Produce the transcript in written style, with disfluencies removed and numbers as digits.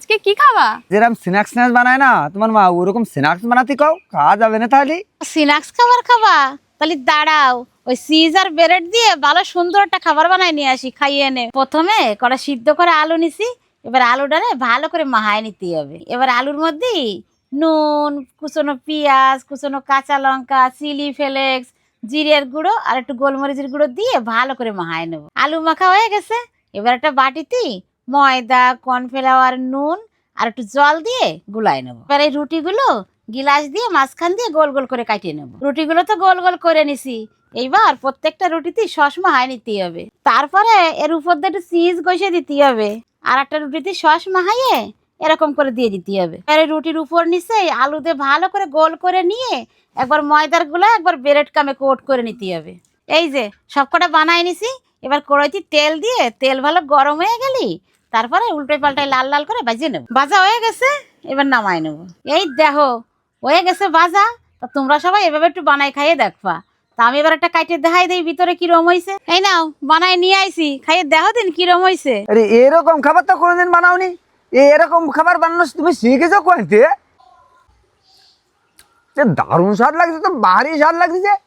আজকে কি খাবা? যেরকম স্ন্যাক্স বানায় না তোমার মা, ওরকম স্ন্যাক্স বানাতে কও, খাওয়া যাবে না তাহলে? স্ন্যাক্স খাবার খাবা? তাহলে দাঁড়াও, ওই চিজ আর ব্রেড দিয়ে ভালো সুন্দর একটা খাবার বানাই নিয়ে আসি, খাইয়ে নে। প্রথমে কড়া সিদ্ধ করে আলু নিছি, এবার আলুটারে ভালো করে মাহায় নিতে হবে। এবার আলুর মধ্যে নুন, কুচনো পেঁয়াজ, কুচনো কাঁচা লঙ্কা, চিলি ফ্লেক্স, জিরের গুঁড়ো আর একটু গোলমরিচের গুঁড়ো দিয়ে ভালো করে মাহায় নেবো। আলু মাখা হয়ে গেছে, এবার একটা বাটিতে ময়দা, কর্নফ্লাওয়ার, নুন আর একটু জল দিয়ে গুলাই নেবো। এবার এই রুটিগুলো গিলাস দিয়ে মাঝখান দিয়ে গোল গোল করে কাটিয়ে নেবো। রুটিগুলো তো গোল গোল করে নিছি, এইবার প্রত্যেকটা রুটিতে সস মাহায় নিতে হবে। তারপরে এর উপর দিয়ে একটু চিজ ঘষে দিতে হবে, আর একটা রুটিতে সস মাহাইয়ে এরকম করে দিয়ে দিতে হবে। আর এই রুটির উপর নিচে আলু দিয়ে ভালো করে গোল করে নিয়ে একবার ময়দার গুলা একবার ব্রেড কামে কোট করে নিতে হবে। এই যে সবকটা বানাই নিছি, এবার কড়াইতে তেল দিয়ে তেল ভালো গরম হয়ে গেলি তারপরে উল্টে পাল্টাই লাল লাল করে ভাজিয়ে নেবো। ভাজা হয়ে গেছে, এবার নামাই নেবো। এই দেখো হয়ে গেছে ভাজা। তা তোমরা সবাই এভাবে একটু বানাই খাইয়ে দেখবা। তা আমি এবার একটা কাইটে দেখাই দেই ভিতরে কিরম হয়েছে। এই নাও বানাই নিয়ে আইছি, খাইয়ে দেখো দিন কিরম হয়েছে। আরে এরকম খাবার তো কোনোদিন বানাওনি। এরকম খাবার বানানো তুমি শিখেছো কোনতে? যে দারুণ স্বাদ লাগছে, তো ভারী স্বাদ লাগছে।